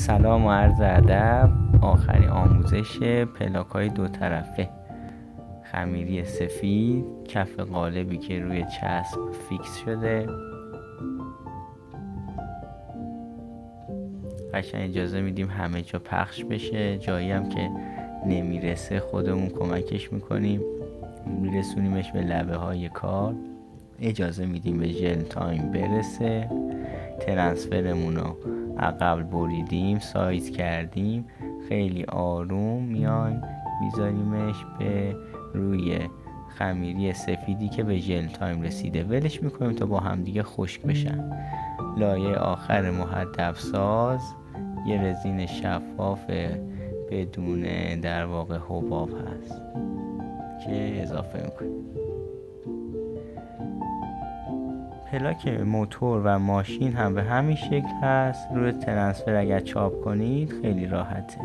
سلام و عرض ادب. آخرین آموزش پلاک‌های دو طرفه، خمیری سفید، کف قالبی که روی چسب فیکس شده. قشنگ اجازه میدیم همه جا پخش بشه، جایی هم که نمیرسه خودمون کمکش میکنیم، میرسونیمش به لبه های کار. اجازه میدیم به ژل تایم برسه. ترانسفرمون رو عقب بریدیم، سایز کردیم، خیلی آروم میایم میذاریمش به روی خمیری سفیدی که به ژل تایم رسیده، ولش میکنیم تا با همدیگه خشک بشن. لایه آخر مهدب ساز یه رزین شفاف بدون در واقع حباب هست که اضافه میکنیم. پلاک موتور و ماشین هم به همین شکل هست. روی ترانسفر اگر چاپ کنید خیلی راحته.